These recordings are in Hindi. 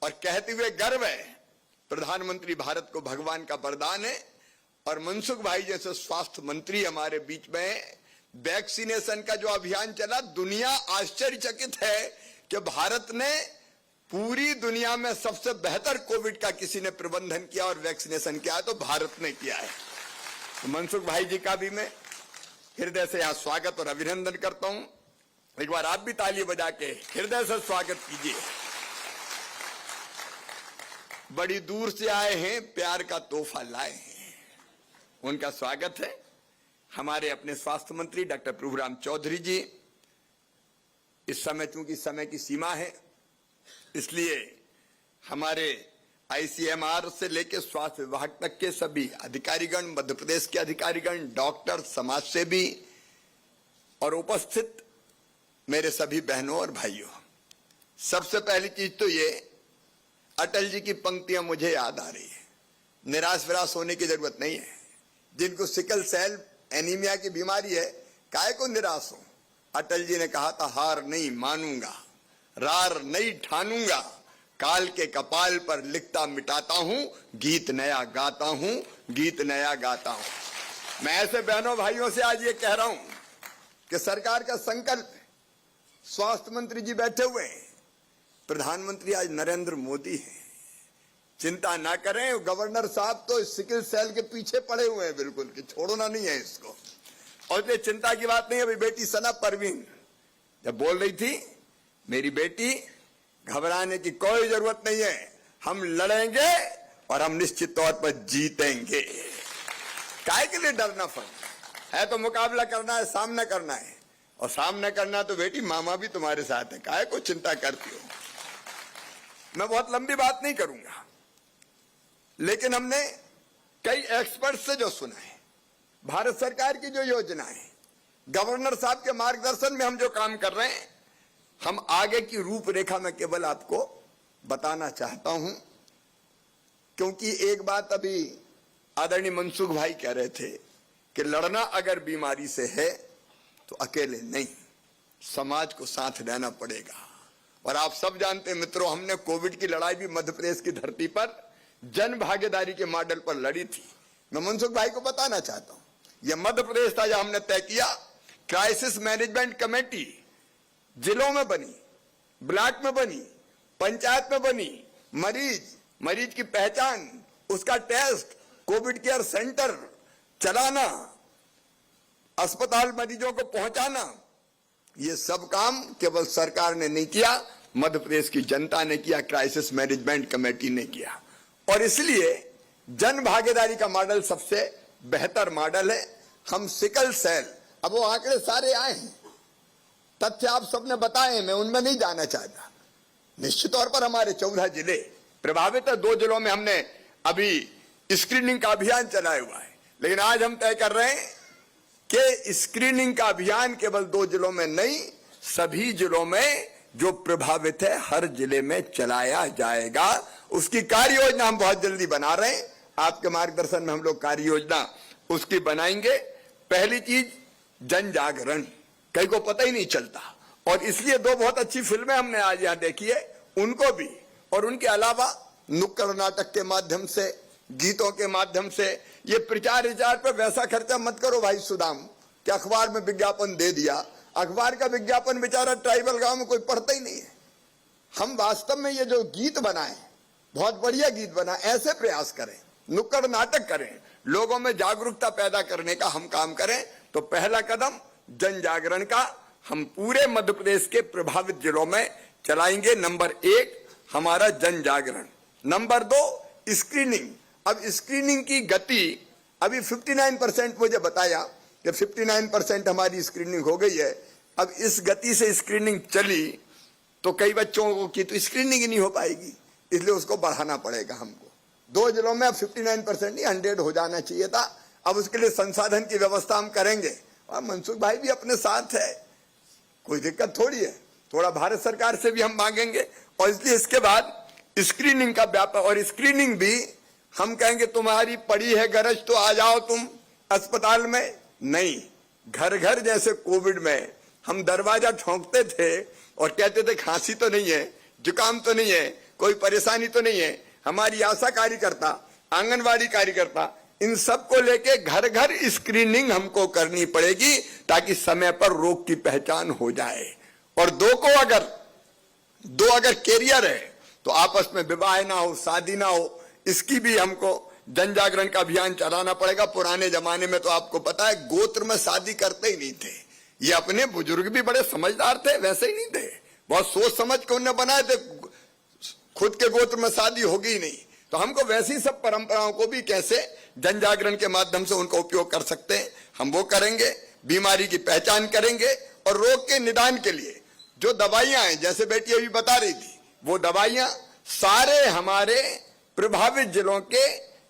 और कहते हुए गर्व है, प्रधानमंत्री भारत को भगवान का वरदान है और मनसुख भाई जैसे स्वास्थ्य मंत्री हमारे बीच में है। वैक्सीनेशन का जो अभियान चला, दुनिया आश्चर्यचकित है कि भारत ने पूरी दुनिया में सबसे बेहतर कोविड का किसी ने प्रबंधन किया और वैक्सीनेशन किया है तो भारत ने किया है। तो मनसुख भाई जी का भी मैं हृदय से यहां स्वागत और अभिनंदन करता हूं। एक बार आप भी ताली बजा के हृदय से स्वागत कीजिए। बड़ी दूर से आए हैं, प्यार का तोहफा लाए हैं, उनका स्वागत है। हमारे अपने स्वास्थ्य मंत्री डॉक्टर प्रभुराम चौधरी जी, इस समय चूंकि समय की सीमा है इसलिए हमारे आईसीएमआर से लेकर स्वास्थ्य विभाग तक के सभी अधिकारीगण, मध्य प्रदेश के अधिकारीगण, डॉक्टर, समाजसेवी और उपस्थित मेरे सभी बहनों और भाइयों, सबसे पहली चीज तो ये, अटल जी की पंक्तियां मुझे याद आ रही है। निराश विराश होने की जरूरत नहीं है। जिनको सिकल सेल एनीमिया की बीमारी है, काहे को निराश हो। अटल जी ने कहा था, हार नहीं मानूंगा, रार नहीं ठानूंगा, काल के कपाल पर लिखता मिटाता हूं, गीत नया गाता हूं, गीत नया गाता हूं। मैं ऐसे बहनों भाइयों से आज ये कह रहा हूं कि सरकार का संकल्प, स्वास्थ्य मंत्री जी बैठे हुए हैं, प्रधानमंत्री आज नरेंद्र मोदी हैं, चिंता ना करें। गवर्नर साहब तो सिकल सेल के पीछे पड़े हुए हैं बिल्कुल, कि छोड़ना नहीं है इसको। और ये चिंता की बात नहीं है। अभी बेटी सना परवीन जब बोल रही थी, मेरी बेटी घबराने की कोई जरूरत नहीं है, हम लड़ेंगे और हम निश्चित तौर पर जीतेंगे। काहे के लिए डरना फर्ज है, तो मुकाबला करना है, सामना करना है। और सामना करना तो बेटी मामा भी तुम्हारे साथ है, काहे को चिंता करती हो। मैं बहुत लंबी बात नहीं करूंगा, लेकिन हमने कई एक्सपर्ट से जो सुना है, भारत सरकार की जो योजना है, गवर्नर साहब के मार्गदर्शन में हम जो काम कर रहे हैं, हम आगे की रूपरेखा में केवल आपको बताना चाहता हूं। क्योंकि एक बात अभी आदरणीय मनसुख भाई कह रहे थे कि लड़ना अगर बीमारी से है तो अकेले नहीं, समाज को साथ देना पड़ेगा। और आप सब जानते हैं मित्रों, हमने कोविड की लड़ाई भी मध्य प्रदेश की धरती पर जन भागीदारी के मॉडल पर लड़ी थी। मैं मनसुख भाई को बताना चाहता हूं, यह मध्य प्रदेश था जहां हमने तय किया, क्राइसिस मैनेजमेंट कमेटी जिलों में बनी, ब्लॉक में बनी, पंचायत में बनी, मरीज की पहचान, उसका टेस्ट, कोविड केयर सेंटर चलाना, अस्पताल मरीजों को पहुंचाना, ये सब काम केवल सरकार ने नहीं किया, मध्य प्रदेश की जनता ने किया, क्राइसिस मैनेजमेंट कमेटी ने किया। और इसलिए जन भागीदारी का मॉडल सबसे बेहतर मॉडल है। हम सिकल सेल, अब वो आंकड़े सारे आए हैं, तथ्य आप सबने बताए, मैं उनमें नहीं जाना चाहता। निश्चित तौर पर हमारे 14 जिले प्रभावित है। 2 जिलों में हमने अभी स्क्रीनिंग का अभियान चलाया हुआ है, लेकिन आज हम तय कर रहे हैं कि स्क्रीनिंग का अभियान केवल 2 जिलों में नहीं, सभी जिलों में जो प्रभावित है हर जिले में चलाया जाएगा। उसकी कार्य योजना हम बहुत जल्दी बना रहे हैं। आपके मार्गदर्शन में हम लोग कार्य योजना उसकी बनाएंगे। पहली चीज, जन जागरण, कई को पता ही नहीं चलता, और इसलिए 2 बहुत अच्छी फिल्में हमने आज यहाँ देखी है, उनको भी, और उनके अलावा नुक्कड़ नाटक के माध्यम से, गीतों के माध्यम से। ये प्रचार विचार पर वैसा खर्चा मत करो भाई सुदाम, कि अखबार में विज्ञापन दे दिया। अखबार का विज्ञापन बेचारा ट्राइबल गांव में कोई पढ़ता ही नहीं है। हम वास्तव में ये जो गीत बनाए, बहुत बढ़िया गीत बना, ऐसे प्रयास करें, नुक्कड़ नाटक करें, लोगों में जागरूकता पैदा करने का हम काम करें। तो पहला कदम जन जागरण का हम पूरे मध्य प्रदेश के प्रभावित जिलों में चलाएंगे। नंबर 1 हमारा जन जागरण। Number 2 screening. अब स्क्रीनिंग की गति अभी 59% मुझे बताया कि 59% हमारी स्क्रीनिंग हो गई है। अब इस गति से स्क्रीनिंग चली तो कई बच्चों की तो स्क्रीनिंग ही नहीं हो पाएगी, इसलिए उसको बढ़ाना पड़ेगा हमको। 2 जिलों में अब 59% नहीं, 100 हो जाना चाहिए था। अब उसके लिए संसाधन की व्यवस्था हम करेंगे, और मनसुख भाई भी अपने साथ है, कोई दिक्कत थोड़ी है। थोड़ा भारत सरकार से भी हम मांगेंगे। और इसलिए इसके बाद स्क्रीनिंग का व्यापार, और स्क्रीनिंग भी हम कहेंगे तुम्हारी पड़ी है गरज तो आ जाओ तुम अस्पताल में, नहीं, घर घर जैसे कोविड में हम दरवाजा ठोंकते थे और कहते थे खांसी तो नहीं है, जुकाम तो नहीं है, कोई परेशानी तो नहीं है। हमारी आशा कार्यकर्ता, आंगनवाड़ी कार्यकर्ता, इन सबको लेके घर घर स्क्रीनिंग हमको करनी पड़ेगी ताकि समय पर रोग की पहचान हो जाए। और दो अगर कैरियर है तो आपस में विवाह ना हो, शादी ना हो, इसकी भी हमको जन जागरण का अभियान चलाना पड़ेगा। पुराने जमाने में तो आपको पता है गोत्र में शादी करते ही नहीं थे। ये अपने बुजुर्ग भी बड़े समझदार थे, वैसे ही नहीं थे, बहुत सोच समझ के उन्हें बनाए थे। खुद के गोत्र में शादी होगी ही नहीं, तो हमको वैसी सब परंपराओं को भी कैसे जन जागरण के माध्यम से उनका उपयोग कर सकते हैं, हम वो करेंगे। बीमारी की पहचान करेंगे और रोग के निदान के लिए जो दवाइयां हैं, जैसे बेटी अभी बता रही थी, वो दवाइयां सारे हमारे प्रभावित जिलों के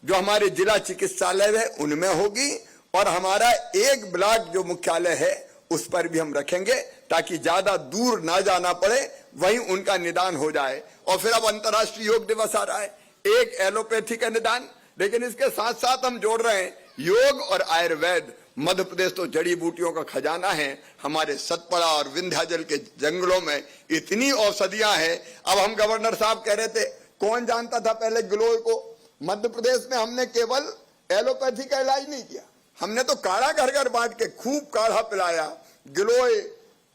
जो हमारे जिला चिकित्सालय है उनमें होगी, और हमारा एक ब्लॉक जो मुख्यालय है उस पर भी हम रखेंगे ताकि ज्यादा दूर ना जाना पड़े, वहीं उनका निदान हो जाए। और फिर अब अंतर्राष्ट्रीय योग दिवस आ रहा है, एक एलोपैथी का निदान, लेकिन इसके साथ साथ हम जोड़ रहे हैं योग और आयुर्वेद। मध्य प्रदेश तो जड़ी बूटियों का खजाना है, हमारे सतपड़ा और विंध्याचल के जंगलों में इतनी औषधियां हैं। अब हम गवर्नर साहब कह रहे थे, कौन जानता था पहले गिलोय को? मध्य प्रदेश में हमने केवल एलोपैथी का इलाज नहीं किया, हमने तो काढ़ा घर घर बांट के खूब काढ़ा पिलाया, गिलोय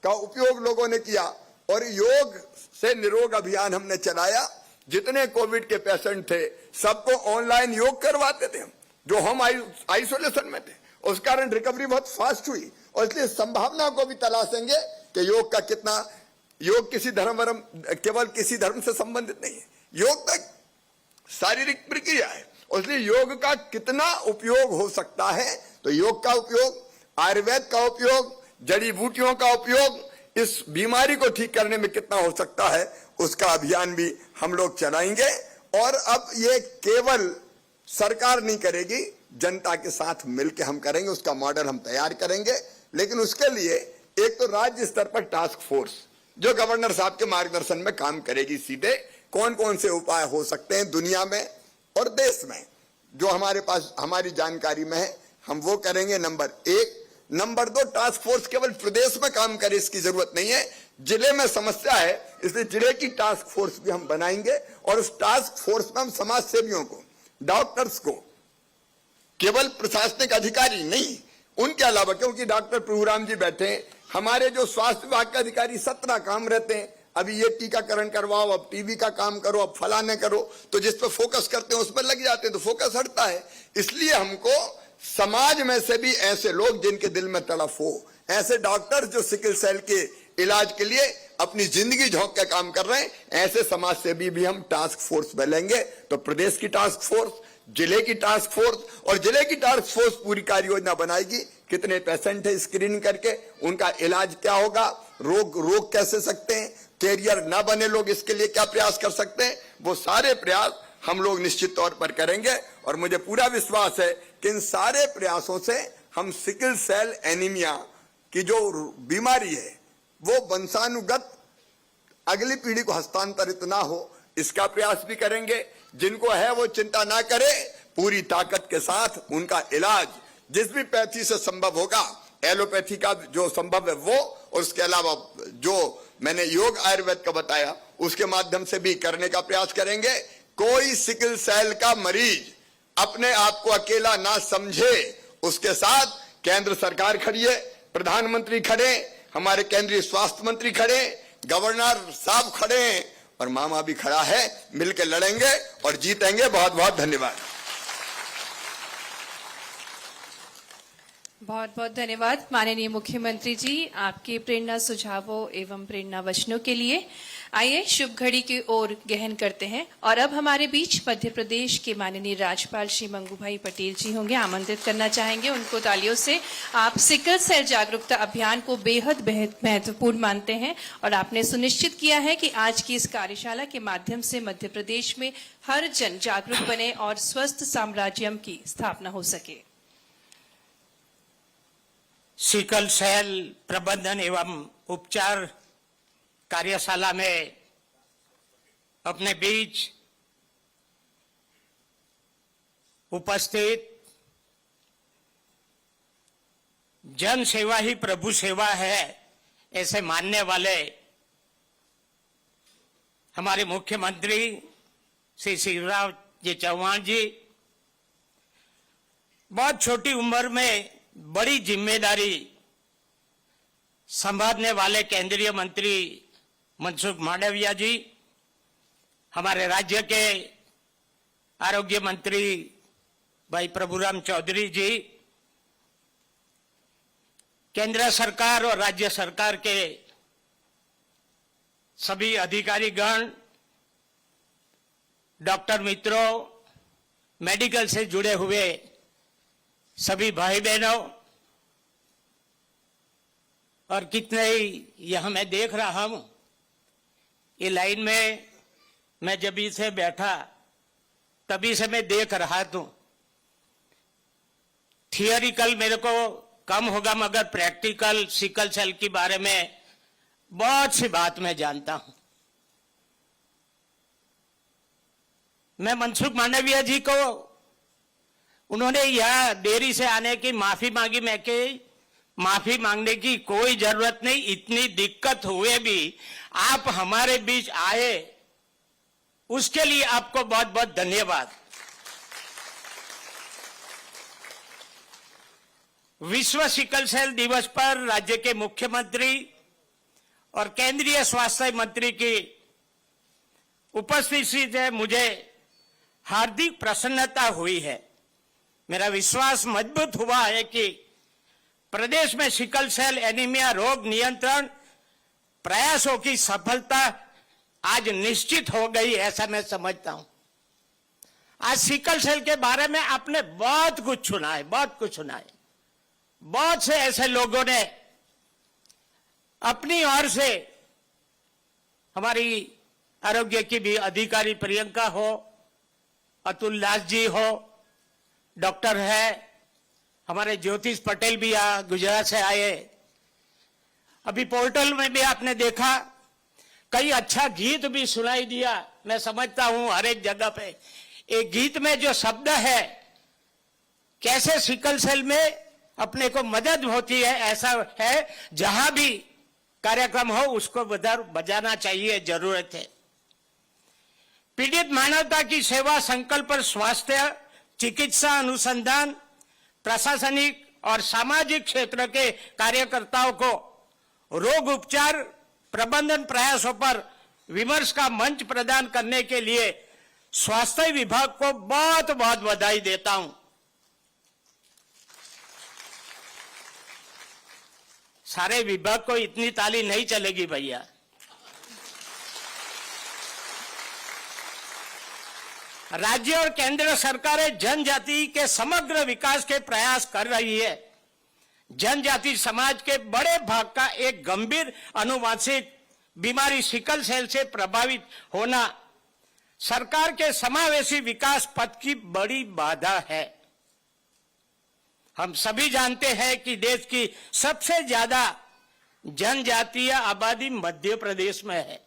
का उपयोग लोगों ने किया, और योग से निरोग अभियान हमने चलाया। जितने कोविड के पेशेंट थे सबको ऑनलाइन योग करवाते थे हम, जो हम आइसोलेशन में थे, उस कारण रिकवरी बहुत फास्ट हुई। और इसलिए संभावना को भी तलाशेंगे कि योग का कितना, योग किसी केवल किसी धर्म से संबंधित नहीं है, योग तक शारीरिक प्रक्रिया है, इसलिए योग का कितना उपयोग हो सकता है। तो योग का उपयोग, आयुर्वेद का उपयोग, जड़ी बूटियों का उपयोग इस बीमारी को ठीक करने में कितना हो सकता है, उसका अभियान भी हम लोग चलाएंगे। और अब ये केवल सरकार नहीं करेगी, जनता के साथ मिलकर हम करेंगे, उसका मॉडल हम तैयार करेंगे। लेकिन उसके लिए एक तो राज्य स्तर पर टास्क फोर्स जो गवर्नर साहब के मार्गदर्शन में काम करेगी, सीधे कौन कौन से उपाय हो सकते हैं दुनिया में और देश में जो हमारे पास हमारी जानकारी में है, हम वो करेंगे, नंबर एक। नंबर दो, टास्क फोर्स केवल प्रदेश में काम करे इसकी जरूरत नहीं है, जिले में समस्या है, इसलिए जिले की टास्क फोर्स भी हम बनाएंगे। और उस टास्क फोर्स में हम समाज सेवियों को, डॉक्टर्स को, केवल प्रशासनिक अधिकारी नहीं, उनके अलावा, क्योंकि डॉक्टर प्रभुराम जी बैठे हैं, हमारे जो स्वास्थ्य विभाग के अधिकारी 17 काम रहते हैं, अभी ये टीकाकरण करवाओ, अब टीबी का काम करो, अब फलाने करो, तो जिस पर फोकस करते हैं उस पर लग जाते हैं, तो फोकस हटता है। इसलिए हमको समाज में से भी ऐसे लोग जिनके दिल में तड़फ हो, ऐसे डॉक्टर जो सिकल सेल के इलाज के लिए अपनी जिंदगी झोंक के काम कर रहे हैं, ऐसे समाज से भी हम टास्क फोर्स बनाएंगे। तो प्रदेश की टास्क फोर्स, जिले की टास्क फोर्स, और जिले की टास्क फोर्स पूरी कार्य योजना बनाएगी, कितने पेशेंट है स्क्रीनिंग करके, उनका इलाज क्या होगा, रोग कैसे सकते हैं, कैरियर ना बने लोग, इसके लिए क्या प्रयास कर सकते हैं, वो सारे प्रयास हम लोग निश्चित तौर पर करेंगे। और मुझे पूरा विश्वास है कि इन सारे प्रयासों से हम सिकल सेल एनीमिया की जो बीमारी है वो वंशानुगत अगली पीढ़ी को हस्तांतरित ना हो, इसका प्रयास भी करेंगे। जिनको है वो चिंता ना करे, पूरी ताकत के साथ उनका इलाज जिस भी पैथी से संभव होगा, एलोपैथी का जो संभव है वो, और उसके अलावा जो मैंने योग आयुर्वेद का बताया उसके माध्यम से भी करने का प्रयास करेंगे। कोई सिकल सेल का मरीज अपने आप को अकेला ना समझे, उसके साथ केंद्र सरकार खड़ी है, प्रधानमंत्री खड़े, हमारे केंद्रीय स्वास्थ्य मंत्री खड़े, गवर्नर साहब खड़े हैं, और मामा भी खड़ा है, मिलकर लड़ेंगे और जीतेंगे। बहुत बहुत धन्यवाद। बहुत बहुत धन्यवाद माननीय मुख्यमंत्री जी, आपके प्रेरणा सुझावों एवं प्रेरणा वचनों के लिए। आइए शुभ घड़ी की ओर गहन करते हैं, और अब हमारे बीच मध्य प्रदेश के माननीय राज्यपाल श्री मंगूभाई पटेल जी होंगे। आमंत्रित करना चाहेंगे उनको तालियों से। आप सिकल सेल जागरूकता अभियान को बेहद महत्वपूर्ण मानते हैं, और आपने सुनिश्चित किया है कि आज की इस कार्यशाला के माध्यम से मध्य प्रदेश में हर जन जागरूक बने और स्वस्थ साम्राज्यम की स्थापना हो सके। सिकल सेल प्रबंधन एवं उपचार कार्यशाला में अपने बीच उपस्थित जन सेवा ही प्रभु सेवा है ऐसे मानने वाले हमारे मुख्यमंत्री श्री शिवराज जी चौहान जी, बहुत छोटी उम्र में बड़ी जिम्मेदारी संभालने वाले केंद्रीय मंत्री मनसुख मांडविया जी, हमारे राज्य के आरोग्य मंत्री भाई प्रभुराम चौधरी जी, केंद्र सरकार और राज्य सरकार के सभी अधिकारीगण, डॉक्टर मित्रों, मेडिकल से जुड़े हुए सभी भाई बहनों, और कितने ही यहां मैं देख रहा हूं, ये लाइन में मैं जब से बैठा तभी से मैं देख रहा हूं। थियोरिकल मेरे को कम होगा, मगर प्रैक्टिकल सिकल सेल के बारे में बहुत सी बात मैं जानता हूं। मैं मनसुख मांडविया जी को, उन्होंने यह देरी से आने की माफी मांगी, मैं कि माफी मांगने की कोई जरूरत नहीं, इतनी दिक्कत हुए भी आप हमारे बीच आए, उसके लिए आपको बहुत बहुत धन्यवाद। विश्व सिकल सेल दिवस पर राज्य के मुख्यमंत्री और केंद्रीय स्वास्थ्य मंत्री की उपस्थिति से मुझे हार्दिक प्रसन्नता हुई है। मेरा विश्वास मजबूत हुआ है कि प्रदेश में सिकल सेल एनीमिया रोग नियंत्रण प्रयासों की सफलता आज निश्चित हो गई, ऐसा मैं समझता हूं। आज सिकल सेल के बारे में आपने बहुत कुछ सुना है, बहुत कुछ सुना है। बहुत से ऐसे लोगों ने अपनी ओर से, हमारी आरोग्य की भी अधिकारी प्रियंका हो, अतुल दास जी हो, डॉक्टर है, हमारे ज्योतिष पटेल भी गुजरात से आए। अभी पोर्टल में भी आपने देखा, कई अच्छा गीत भी सुनाई दिया। मैं समझता हूं हर एक जगह पे एक गीत में जो शब्द है, कैसे सिकल सेल में अपने को मदद होती है, ऐसा है जहां भी कार्यक्रम हो उसको बजाना चाहिए, जरूरत है। पीड़ित मानवता की सेवा संकल्प पर स्वास्थ्य, चिकित्सा अनुसंधान, प्रशासनिक और सामाजिक क्षेत्र के कार्यकर्ताओं को रोग उपचार प्रबंधन प्रयासों पर विमर्श का मंच प्रदान करने के लिए स्वास्थ्य विभाग को बहुत बहुत बधाई देता हूं। सारे विभाग को इतनी ताली नहीं चलेगी भैया। राज्य और केंद्र सरकारें जनजाति के समग्र विकास के प्रयास कर रही है। जनजाति समाज के बड़े भाग का एक गंभीर अनुवांशिक बीमारी सिकल सेल से प्रभावित होना सरकार के समावेशी विकास पथ की बड़ी बाधा है। हम सभी जानते हैं कि देश की सबसे ज्यादा जनजातीय आबादी मध्य प्रदेश में है।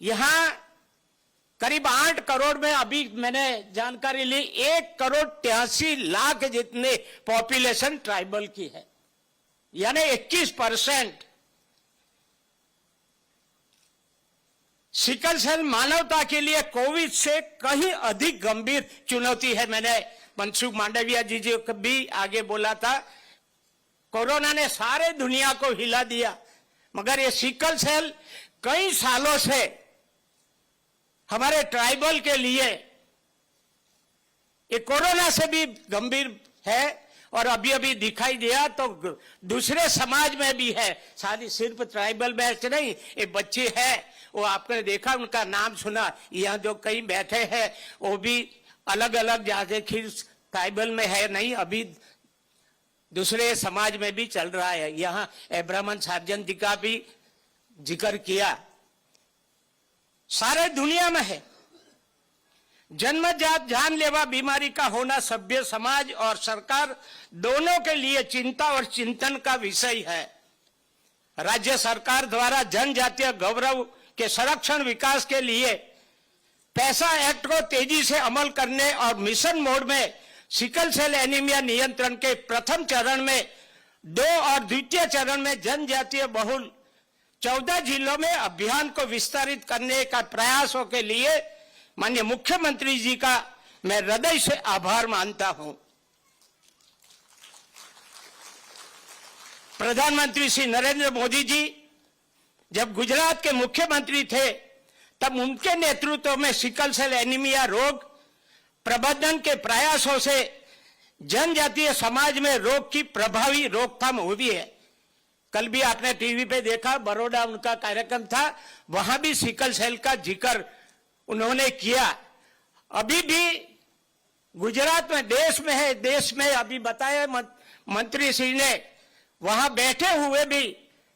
यहां करीब 8 करोड़ में, अभी मैंने जानकारी ली, 1,83,00,000 जितने पॉपुलेशन ट्राइबल की है, यानी 21%। सिकल सेल मानवता के लिए कोविड से कहीं अधिक गंभीर चुनौती है। मैंने मनसुख मांडविया जी को भी आगे बोला था, कोरोना ने सारे दुनिया को हिला दिया, मगर ये सिकल सेल कई सालों से हमारे ट्राइबल के लिए ये कोरोना से भी गंभीर है। और अभी अभी दिखाई दिया तो दूसरे समाज में भी है, सारी सिर्फ ट्राइबल में नहीं। ये बच्चे हैं, वो आपने देखा, उनका नाम सुना, यहाँ जो कई बैठे हैं वो भी अलग अलग जाके खीर ट्राइबल में है नहीं, अभी दूसरे समाज में भी चल रहा है। यहाँ ब्राह्मण सार्जन जी का भी जिक्र किया, सारे दुनिया में है। जन्मजात जानलेवा बीमारी का होना सभ्य समाज और सरकार दोनों के लिए चिंता और चिंतन का विषय है। राज्य सरकार द्वारा जनजातीय गौरव के संरक्षण विकास के लिए पैसा एक्ट को तेजी से अमल करने और मिशन मोड में सिकल सेल एनीमिया नियंत्रण के प्रथम चरण में 2 और द्वितीय चरण में जनजातीय बहुल 14 जिलों में अभियान को विस्तारित करने का प्रयासों के लिए माननीय मुख्यमंत्री जी का मैं हृदय से आभार मानता हूं। प्रधानमंत्री श्री नरेंद्र मोदी जी जब गुजरात के मुख्यमंत्री थे तब उनके नेतृत्व में सिकल सेल एनीमिया रोग प्रबंधन के प्रयासों से जनजातीय समाज में रोग की प्रभावी रोकथाम हुई है। कल भी आपने टीवी पे देखा, बड़ौदा उनका कार्यक्रम था, वहां भी सिकल सेल का जिक्र उन्होंने किया। अभी भी गुजरात में देश में अभी बताया मंत्री श्री ने, वहां बैठे हुए भी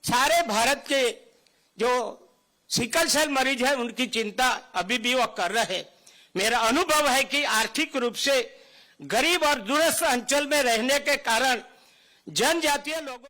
सारे भारत के जो सिकल सेल मरीज है उनकी चिंता अभी भी वो कर रहे हैं। मेरा अनुभव है कि आर्थिक रूप से गरीब और दूरस्थ अंचल में रहने के कारण जनजातीय लोगों